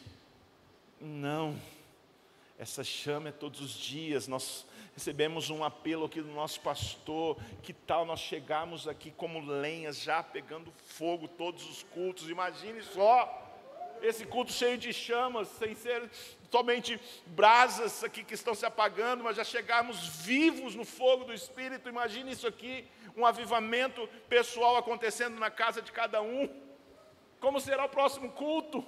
Não, essa chama é todos os dias. Nós recebemos um apelo aqui do nosso pastor: que tal nós chegarmos aqui como lenhas, já pegando fogo todos os cultos? Imagine só, esse culto cheio de chamas, sem ser somente brasas aqui que estão se apagando, mas já chegarmos vivos no fogo do Espírito. Imagine isso aqui, um avivamento pessoal acontecendo na casa de cada um. Como será o próximo culto?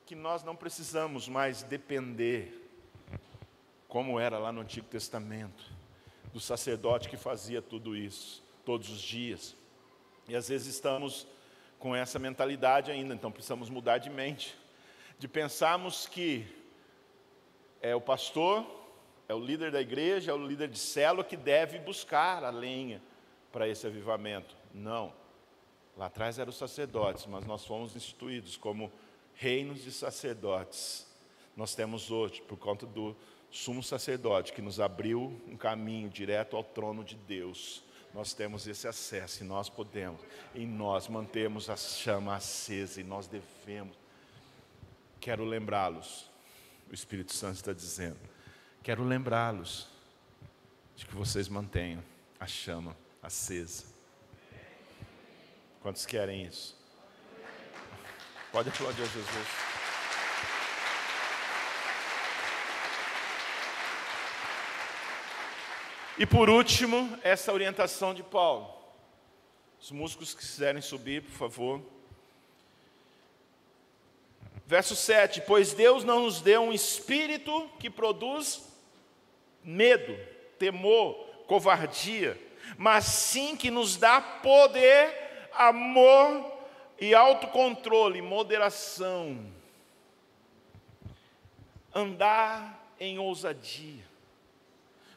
Que nós não precisamos mais depender, como era lá no Antigo Testamento, do sacerdote que fazia tudo isso, todos os dias. E às vezes estamos com essa mentalidade ainda, então precisamos mudar de mente, de pensarmos que é o pastor, é o líder da igreja, é o líder de célula que deve buscar a lenha para esse avivamento. Não. Lá atrás eram os sacerdotes, mas nós fomos instituídos como reinos de sacerdotes. Nós temos hoje, por conta do sumo sacerdote, que nos abriu um caminho direto ao trono de Deus, nós temos esse acesso e nós podemos, e nós mantemos a chama acesa, e nós devemos. Quero lembrá-los, o Espírito Santo está dizendo, quero lembrá-los de que vocês mantenham a chama acesa. Quantos querem isso? Pode aplaudir a Jesus. E por último, essa orientação de Paulo. Os músicos que quiserem subir, por favor. Verso 7. Pois Deus não nos deu um espírito que produz medo, temor, covardia, mas sim que nos dá poder, amor e autocontrole, moderação. Andar em ousadia.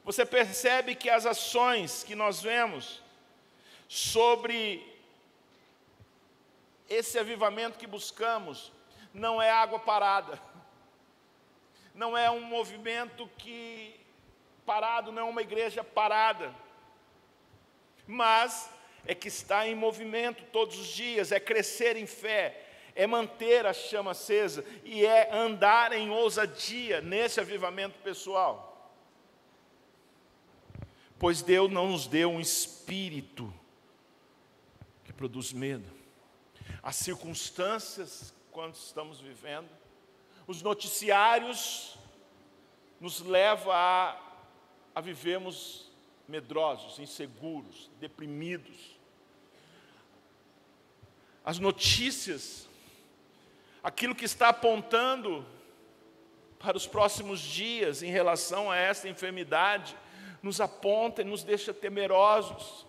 Você percebe que as ações que nós vemos sobre esse avivamento que buscamos não é água parada, não é um movimento que parado, não é uma igreja parada, mas é que está em movimento todos os dias, é crescer em fé, é manter a chama acesa e é andar em ousadia nesse avivamento pessoal. Pois Deus não nos deu um espírito que produz medo. As circunstâncias quando estamos vivendo, os noticiários nos levam a vivermos medrosos, inseguros, deprimidos. As notícias, aquilo que está apontando para os próximos dias em relação a essa enfermidade, nos aponta e nos deixa temerosos.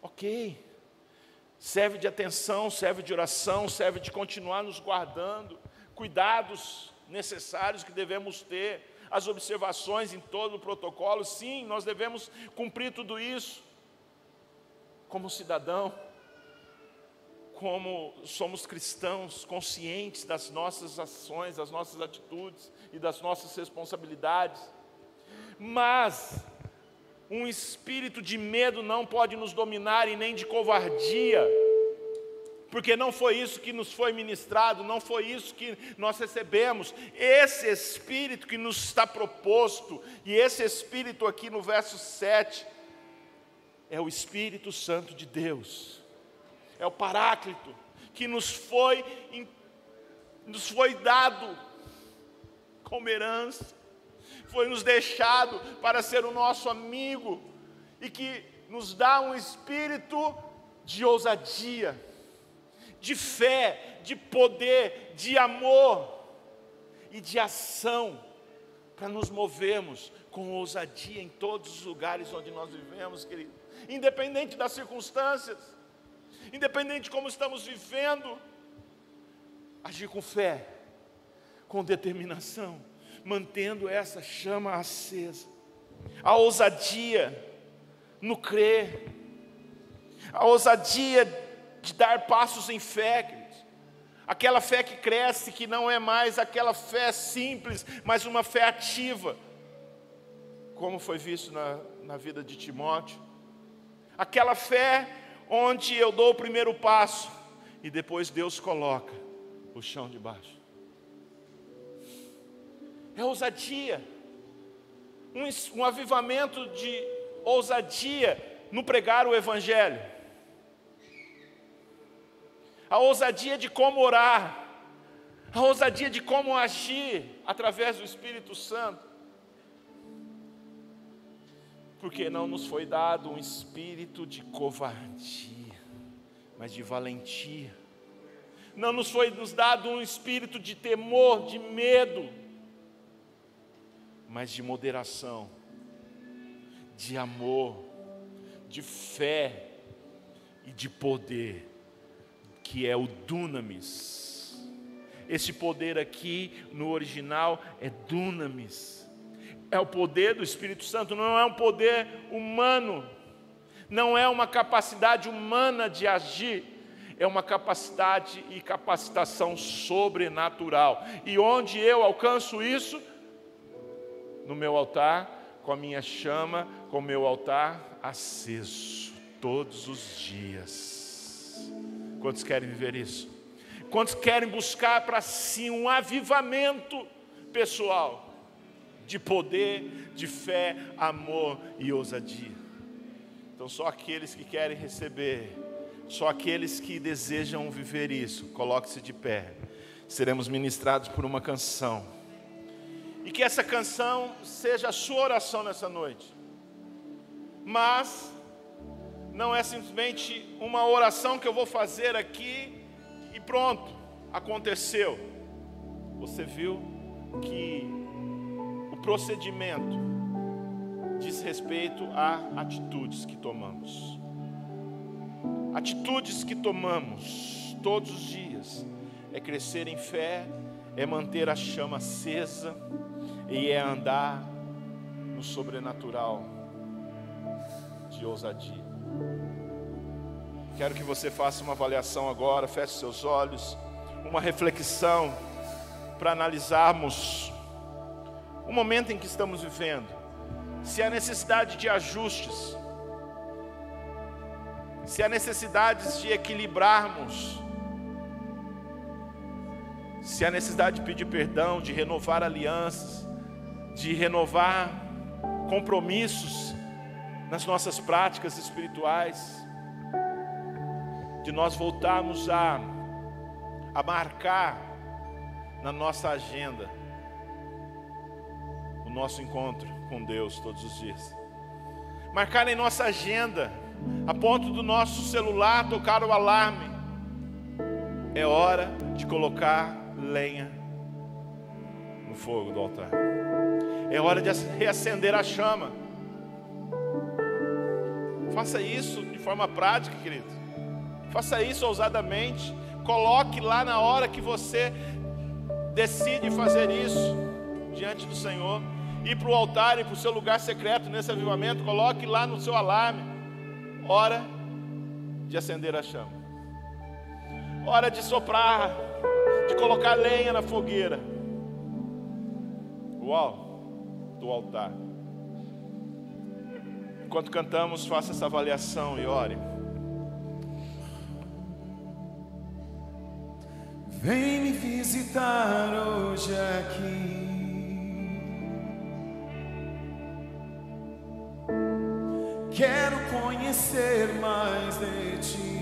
Ok, serve de atenção, serve de oração, serve de continuar nos guardando, cuidados necessários que devemos ter, as observações em todo o protocolo, sim, nós devemos cumprir tudo isso, como cidadão, como somos cristãos, conscientes das nossas ações, das nossas atitudes e das nossas responsabilidades, mas um espírito de medo não pode nos dominar e nem de covardia, porque não foi isso que nos foi ministrado, não foi isso que nós recebemos. Esse espírito que nos está proposto, e esse espírito aqui no verso 7, é o Espírito Santo de Deus, é o Paráclito, que nos foi dado como herança, foi nos deixado para ser o nosso amigo, e que nos dá um espírito de ousadia, de fé, de poder, de amor e de ação, para nos movermos com ousadia em todos os lugares onde nós vivemos, querido. Independente das circunstâncias, independente de como estamos vivendo, agir com fé, com determinação, mantendo essa chama acesa. A ousadia no crer, a ousadia de dar passos em fé, queridos. Aquela fé que cresce, que não é mais aquela fé simples, mas uma fé ativa, como foi visto na vida de Timóteo. Aquela fé onde eu dou o primeiro passo e depois Deus coloca o chão de baixo. É ousadia, um avivamento de ousadia no pregar o Evangelho. A ousadia de como orar, a ousadia de como agir através do Espírito Santo. Porque não nos foi dado um espírito de covardia, mas de valentia. Não nos foi dado um espírito de temor, de medo, mas de moderação, de amor, de fé e de poder, que é o dunamis. Esse poder aqui no original é dunamis, é o poder do Espírito Santo, não é um poder humano, não é uma capacidade humana de agir, é uma capacidade e capacitação sobrenatural. E onde eu alcanço isso? No meu altar, com a minha chama, com o meu altar aceso, todos os dias. Quantos querem viver isso? Quantos querem buscar para si um avivamento pessoal, de poder, de fé, amor e ousadia? Então só aqueles que querem receber, só aqueles que desejam viver isso, coloque-se de pé. Seremos ministrados por uma canção, e que essa canção seja a sua oração nessa noite. Mas não é simplesmente uma oração que eu vou fazer aqui e pronto, aconteceu. Você viu que o procedimento diz respeito a atitudes que tomamos. Atitudes que tomamos todos os dias é crescer em fé, é manter a chama acesa e é andar no sobrenatural de ousadia. Quero que você faça uma avaliação agora, feche seus olhos, uma reflexão para analisarmos o momento em que estamos vivendo. Se há necessidade de ajustes, se há necessidades de equilibrarmos, se há necessidade de pedir perdão, de renovar alianças, de renovar compromissos nas nossas práticas espirituais, de nós voltarmos a marcar na nossa agenda o nosso encontro com Deus todos os dias. Marcar em nossa agenda, a ponto do nosso celular tocar o alarme. É hora de colocar lenha no fogo do altar. É hora de reacender a chama. Faça isso de forma prática, querido. Faça isso ousadamente. Coloque lá na hora que você decide fazer isso diante do Senhor, ir para o altar e para o seu lugar secreto nesse avivamento. Coloque lá no seu alarme. Hora de acender a chama. Hora de soprar, de colocar lenha na fogueira. Uau, do altar. Enquanto cantamos, faça essa avaliação e ore. Vem me visitar hoje aqui. Quero conhecer mais de ti.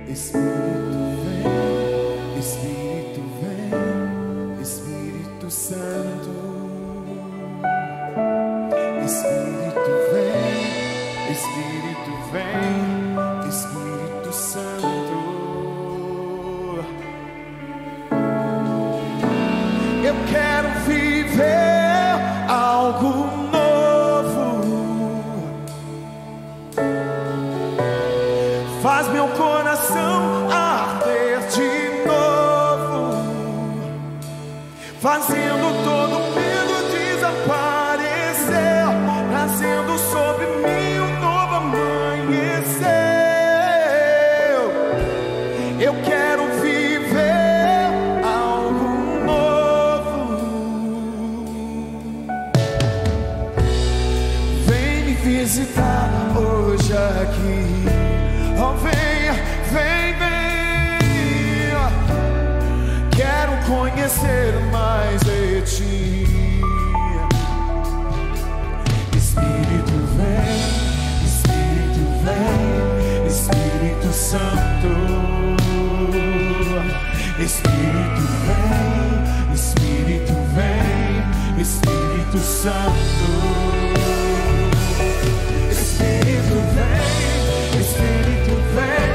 Espírito vem, Espírito vem, Espírito Santo. Espírito vem, Espírito vem, Espírito Santo. Eu quero viver algo novo. Faz meu coração arder de novo, fazendo todo medo desaparecer, trazendo sobre mim um novo amanhecer. Eu quero viver algo novo. Vem me visitar hoje aqui. Oh, vem, vem, vem. Quero conhecer mais de ti. Espírito vem, Espírito Santo. Espírito vem, Espírito Santo. Espírito vem, Espírito vem,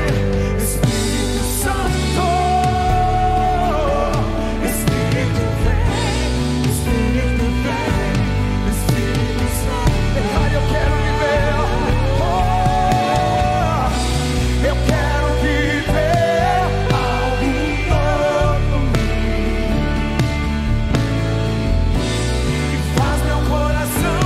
Espírito Santo. Espírito vem, Espírito vem, Espírito Santo. Ai, eu quero viver, eu quero viver algo novo. E faz meu coração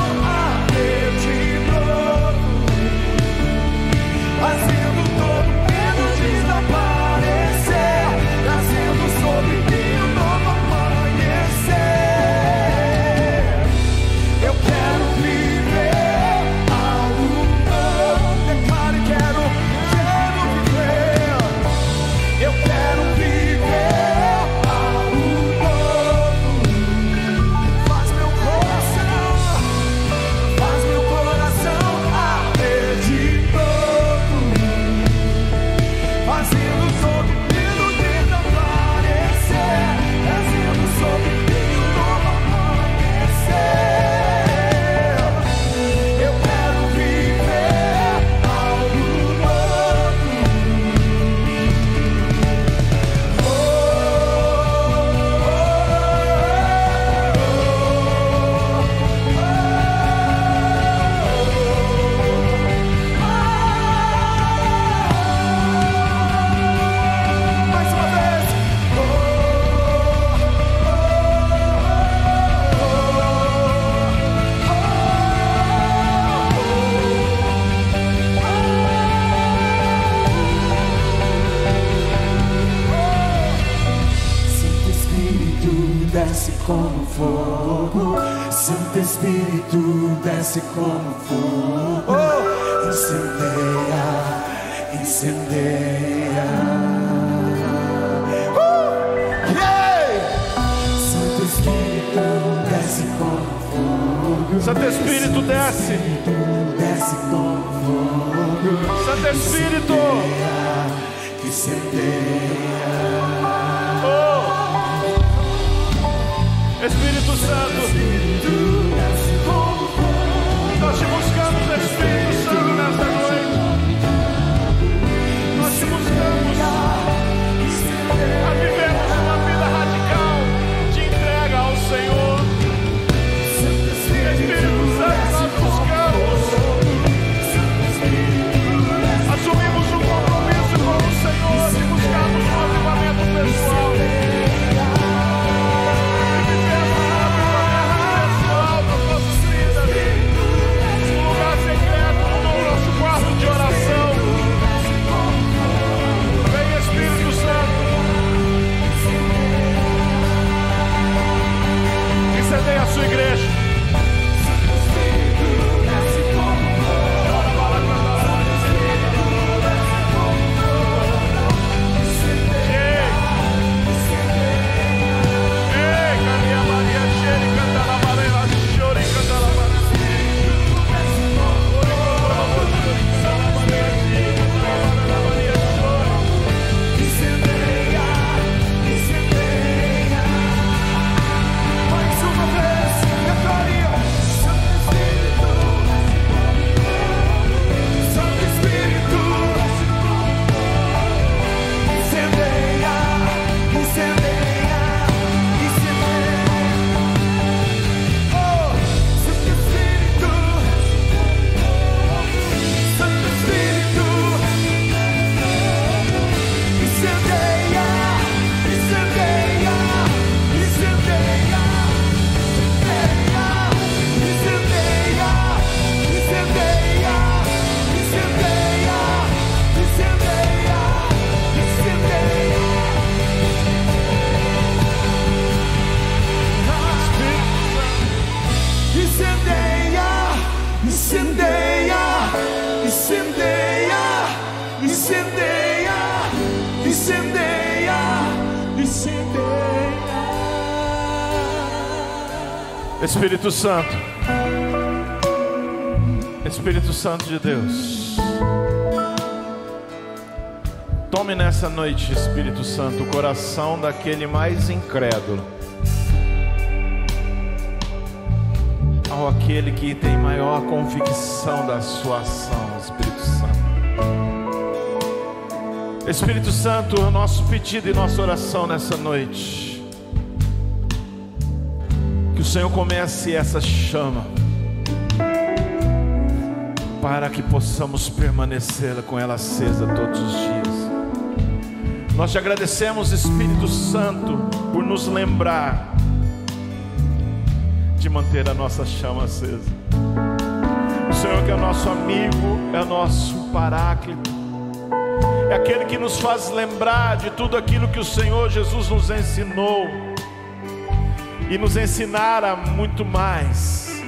como fogo. Santo Espírito desce como fogo. Incendeia, incendeia. Santo Espírito desce como fogo. Santo Espírito desce. Desce como fogo. Santo Espírito. Incendeia. Espírito Santo, nós te buscamos, Espírito Santo, nesta noite. Nós te buscamos a vivermos uma vida radical de entrega ao Senhor. Espírito Santo, nós buscamos, assumimos um compromisso com o Senhor e buscamos um avivamento pessoal. Incendeia a sua igreja. Espírito Santo, Espírito Santo de Deus, tome nessa noite, Espírito Santo, o coração daquele mais incrédulo, ao aquele que tem maior convicção da sua ação, Espírito Santo. Espírito Santo, o nosso pedido e nossa oração nessa noite, que o Senhor comece essa chama, para que possamos permanecer com ela acesa todos os dias. Nós te agradecemos, Espírito Santo, por nos lembrar de manter a nossa chama acesa. O Senhor que é o nosso amigo, é o nosso paráclito, é aquele que nos faz lembrar de tudo aquilo que o Senhor Jesus nos ensinou e nos ensinará muito mais.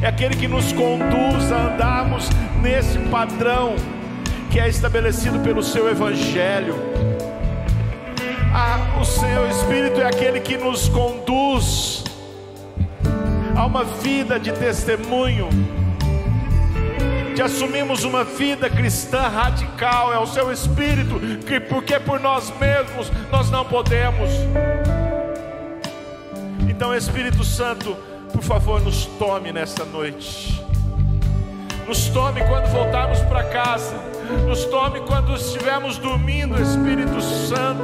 É aquele que nos conduz a andarmos nesse padrão que é estabelecido pelo seu Evangelho. O Senhor Espírito é aquele que nos conduz a uma vida de testemunho, de assumirmos uma vida cristã radical. É o seu Espírito que, porque por nós mesmos nós não podemos. Então, Espírito Santo, por favor, nos tome nessa noite. Nos tome quando voltarmos para casa. Nos tome quando estivermos dormindo, Espírito Santo,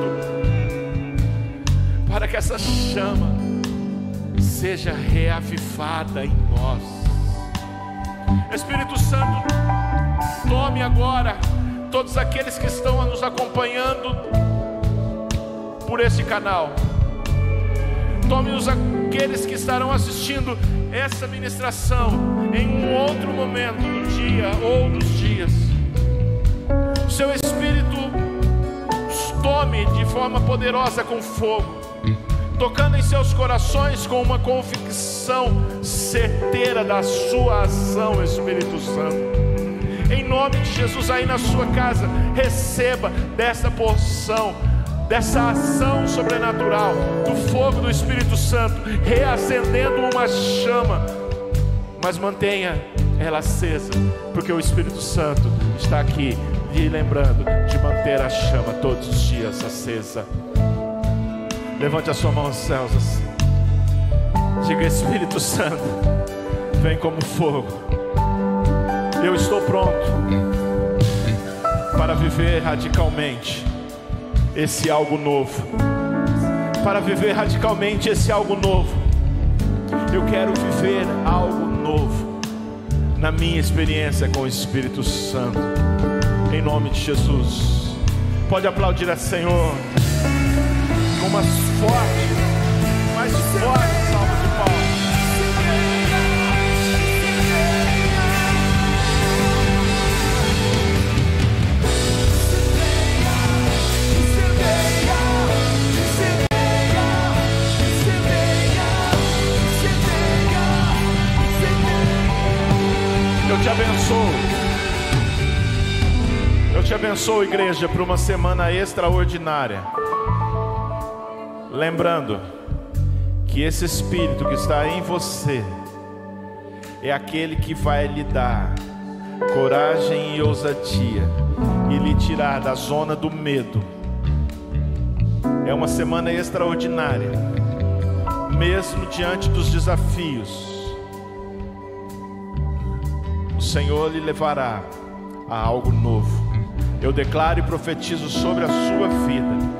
para que essa chama seja reavivada em nós. Espírito Santo, tome agora todos aqueles que estão nos acompanhando por esse canal. Tome-os aqueles que estarão assistindo essa ministração em um outro momento do dia ou dos dias. O seu Espírito os tome de forma poderosa com fogo. tocando em seus corações com uma convicção certeira da sua ação, Espírito Santo. Em nome de Jesus, aí na sua casa, receba dessa porção, dessa ação sobrenatural, do fogo do Espírito Santo, reacendendo uma chama, mas mantenha ela acesa, porque o Espírito Santo está aqui, lhe lembrando de manter a chama todos os dias acesa. Levante a sua mão aos céus assim. Diga: Espírito Santo, vem como fogo. Eu estou pronto para viver radicalmente esse algo novo. Para viver radicalmente esse algo novo. Eu quero viver algo novo na minha experiência com o Espírito Santo. Em nome de Jesus. Pode aplaudir a Senhor com uma forte, mais forte salva de palmas. Eu te abençoo, igreja, para uma semana extraordinária. Lembrando que esse Espírito que está em você é aquele que vai lhe dar coragem e ousadia e lhe tirar da zona do medo. É uma semana extraordinária, mesmo diante dos desafios. O Senhor lhe levará a algo novo. Eu declaro e profetizo sobre a sua vida,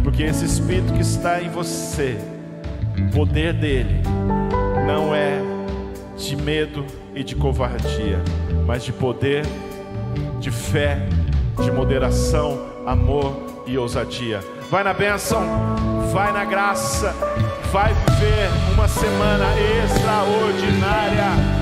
porque esse Espírito que está em você, o poder dele não é de medo e de covardia, mas de poder, de fé, de moderação, amor e ousadia. Vai na bênção, vai na graça, vai viver uma semana extraordinária.